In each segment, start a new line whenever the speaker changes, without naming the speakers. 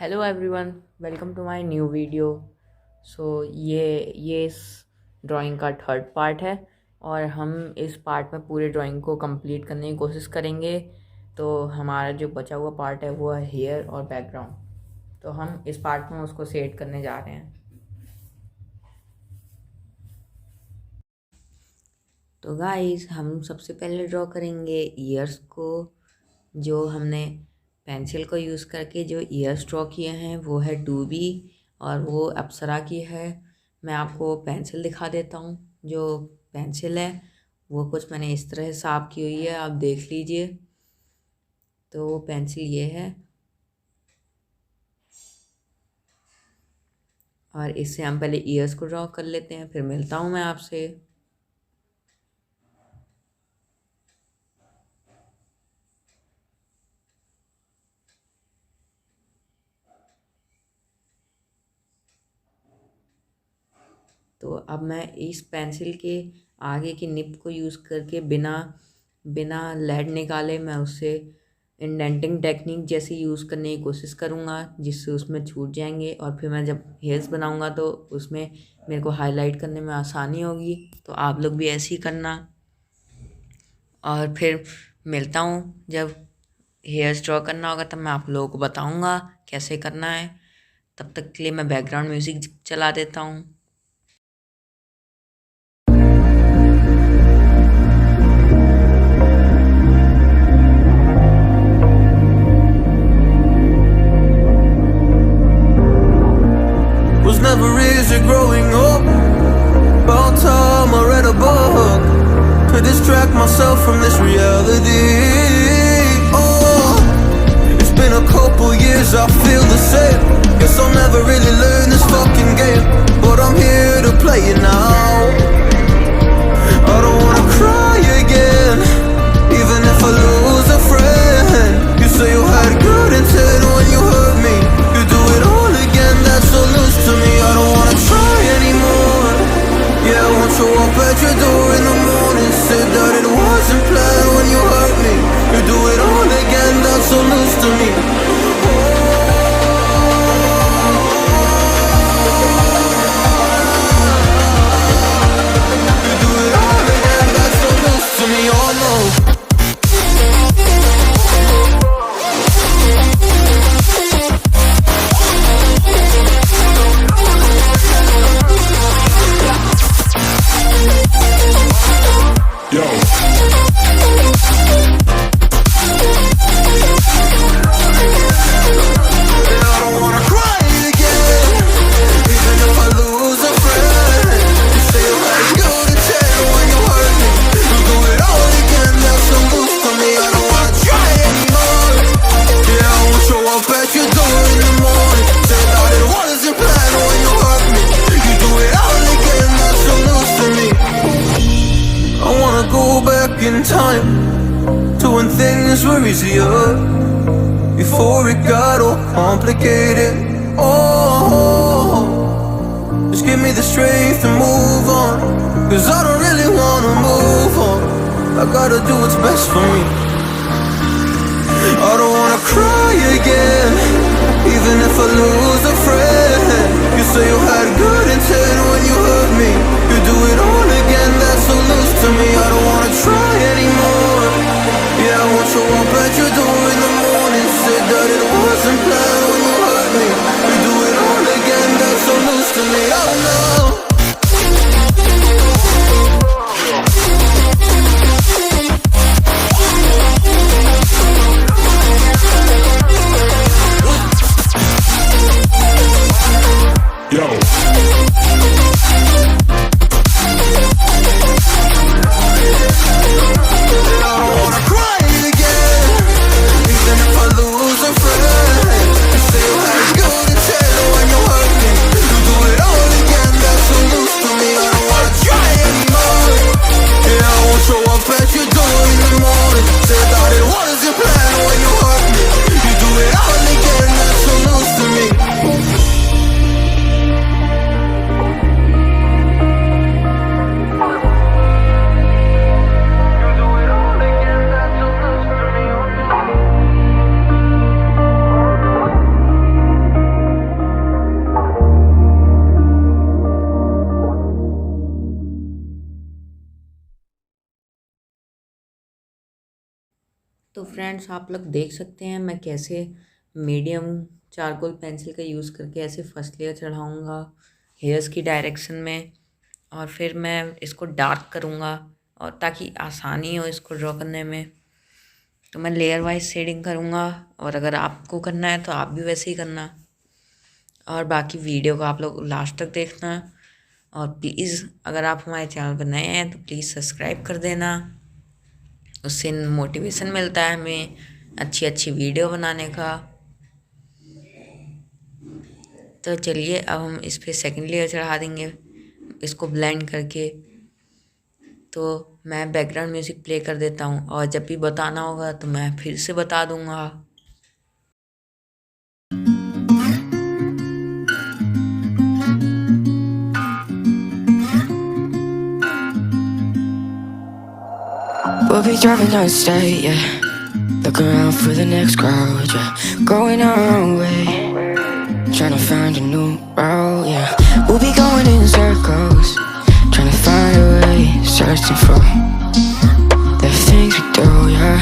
Hello everyone, welcome to my new video. ये इस drawing का थर्ड पार्ट है और हम इस पार्ट में पूरे ड्राइंग को कंप्लीट करने की कोशिश करेंगे। तो हमारा जो बचा हुआ पार्ट है वो है हेयर और बैकग्राउंड। तो हम इस पार्ट में उसको सेट करने जा रहे हैं। तो गाइस, हम सबसे पहले ड्रॉ करेंगे ईयर्स को। जो हमने पेंसिल को यूज़ करके जो ईयर्स ड्रॉ किए हैं वो है 2B और वो अप्सरा की है। मैं आपको पेंसिल दिखा देता हूँ। जो पेंसिल है वो कुछ मैंने इस तरह से साफ की हुई है, आप देख लीजिए। तो वो पेंसिल ये है और इससे हम पहले ईयर्स को ड्रॉ कर लेते हैं, फिर मिलता हूँ मैं आपसे। तो अब मैं इस पेंसिल के आगे की निब को यूज़ करके बिना बिना लेड निकाले मैं उससे इंडेंटिंग टेक्निक जैसे यूज़ करने की कोशिश करूँगा, जिससे उसमें छूट जाएंगे और फिर मैं जब हेयर्स बनाऊँगा तो उसमें मेरे को हाईलाइट करने में आसानी होगी। तो आप लोग भी ऐसे ही करना और फिर मिलता हूँ जब हेयर्स ड्रॉ करना होगा, तब मैं आप लोगों को बताऊँगा कैसे करना है। तब तक के लिए मैं बैकग्राउंड म्यूज़िक चला देता हूँ।
Was never easy growing up. About time I read a book to distract myself from this reality. Oh, it's been a couple years, I feel the same. Guess I'll never really learn this fucking game, but I'm here to play it now. I don't wanna cry again, even if I lose a friend. You say you had good intent when you hurt me. You do it all again, that's so loose to me. I don't wanna try anymore. Yeah, I won't show up at your door in the morning. Said that it wasn't planned when you hurt me. You do it all again, that's so loose to me. You do it all again, that's so loose to me. Oh no. In time to when things were easier, before it got all complicated. Oh, just give me the strength to move on, cause I don't really wanna move on. I gotta do what's best for me. I don't wanna cry again, even if I lose a friend. You say you had good intent when you hurt me. You do it all again, that's so loose to me. I don't wanna try anymore. Yeah, I won't show up at your door in the morning. Said that it wasn't planned when you hurt me. You do it all again, that's so loose to me. Oh no.
तो friends आप लोग देख सकते हैं मैं कैसे medium charcoal pencil का use करके ऐसे फर्स्ट लेयर चढ़ाऊँगा हेयर्स की डायरेक्शन में, और फिर मैं इसको डार्क करूँगा और ताकि आसानी हो इसको ड्रॉ करने में। तो मैं लेयर वाइज शेडिंग करूँगा, और अगर आपको करना है तो आप भी वैसे ही करना। और बाकी वीडियो को आप लोग लास्ट तक देखना, और प्लीज़ अगर आप हमारे चैनल पर नए हैं तो प्लीज़ सब्सक्राइब कर देना। उससे मोटिवेशन मिलता है हमें अच्छी अच्छी वीडियो बनाने का। तो चलिए अब हम इस पर सेकंड लेयर चढ़ा देंगे इसको ब्लेंड करके। तो मैं बैकग्राउंड म्यूज़िक प्ले कर देता हूँ, और जब भी बताना होगा तो मैं फिर से बता दूँगा।
We'll be driving down the state, yeah. Looking around for the next crowd, yeah. Going our own way, trying to find a new route, yeah. We'll be going in circles, trying to find a way, searching for the things we do, yeah.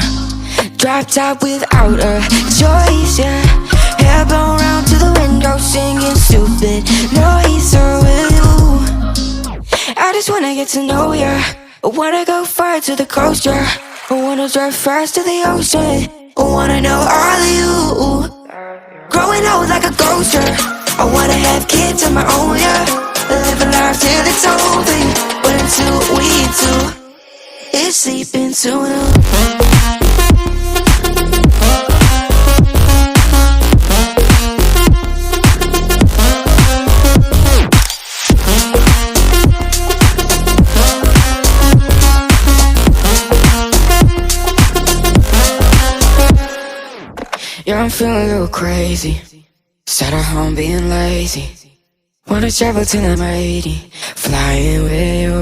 Drop top without a choice, yeah. Hair blown round to the window, singing stupid noise with you. I just wanna get to know ya. I wanna go far to the coast, yeah. I wanna drive fast to the ocean. I wanna know all of you. Growing old like a ghost, yeah. I wanna have kids of my own, yeah. Live a life till it's over. But until we do, it's sleeping soon. Yeah, I'm feeling a little crazy. Sat at home being lazy. Wanna travel till I'm 80, flying with you.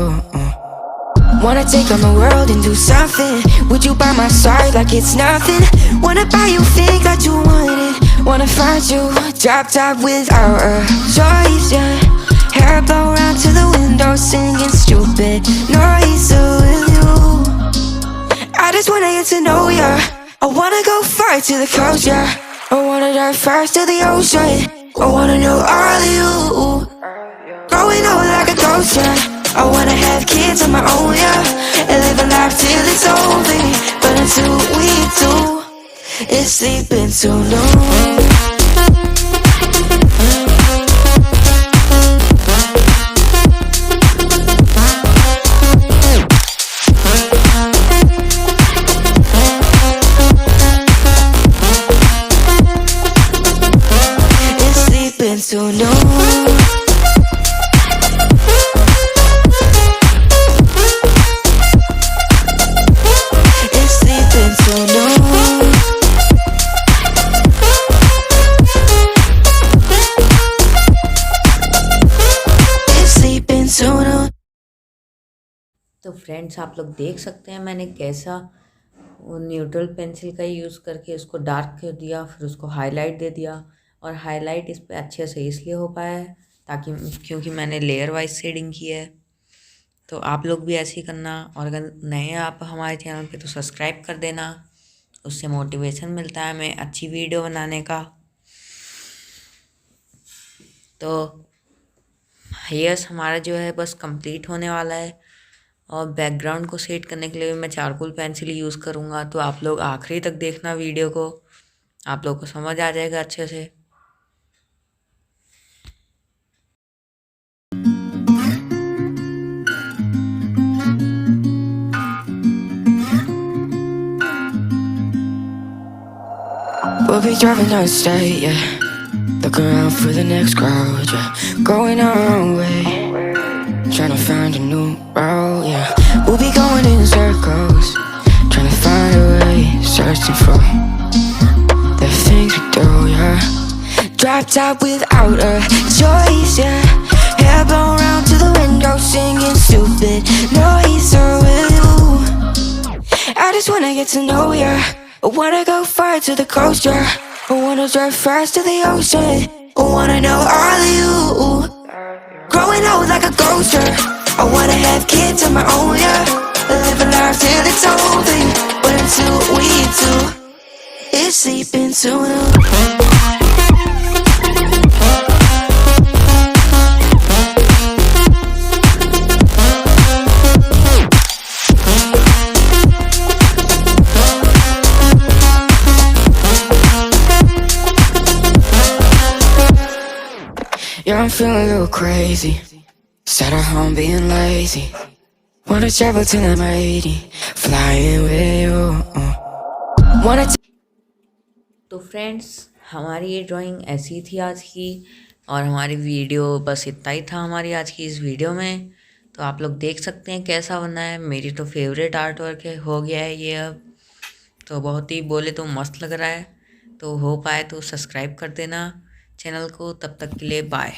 Wanna take on the world and do something. Would you by my side like it's nothing? Wanna buy you things that you wanted. Wanna find you, drop top without a choice, yeah. Hair blow round to the window, singing stupid noise with you. I just wanna get to know ya. I wanna go far to the coast, yeah. I wanna dive fast to the ocean. I wanna know all of you. Growing old like a ghost, yeah. I wanna have kids of my own, yeah. And live a life till it's over. But until we do, it's sleeping too long. So no, it's sleeping so no. It's sleeping so no.
तो friends आप लोग देख सकते हैं मैंने कैसा वो neutral pencil का यूज़ करके उसको डार्क कर दिया, फिर उसको हाईलाइट दे दिया। और हाईलाइट इस पे अच्छे से इसलिए हो पाया है ताकि क्योंकि मैंने लेयर वाइज शेडिंग की है। तो आप लोग भी ऐसे ही करना, और अगर नए हैं आप हमारे चैनल पे तो सब्सक्राइब कर देना। उससे मोटिवेशन मिलता है हमें अच्छी वीडियो बनाने का। तो हेयर्स हमारा जो है बस कंप्लीट होने वाला है, और बैकग्राउंड को सेट करने के लिए मैं चारकोल पेंसिल यूज़ करूँगा। तो आप लोग आखिरी तक देखना वीडियो को, आप लोग को समझ आ जाएगा अच्छे से।
We'll be driving down the state, yeah. Looking around for the next crowd, yeah. Going our own way, trying to find a new route, yeah. We'll be going in circles, trying to find a way, searching for the things we do, yeah. Drop top without a choice, yeah. Hair blown round to the window, singing stupid noise with you. I just wanna get to know ya. I wanna go far to the coast, yeah. I wanna drive fast to the ocean. I wanna know all of you. Growing old like a ghost, yeah. I wanna have kids of my own, yeah. Live a life till it's over. But until we do, it's sleeping too. Yeah, I'm feeling a little crazy. Sat at home being lazy. Wanna travel till I'm 80. Flying with you. Wanna
तो friends, हमारी ये drawing ऐसी थी आज की, और हमारी video बस इतना ही था हमारी आज की इस वीडियो में। तो आप लोग देख सकते हैं कैसा बना है। मेरी तो फेवरेट आर्ट वर्क है, हो गया है ये अब। तो बहुत ही बोले तो मस्त लग रहा है। तो हो पाए तो सब्सक्राइब कर देना चैनल को। तब तक के लिए बाय।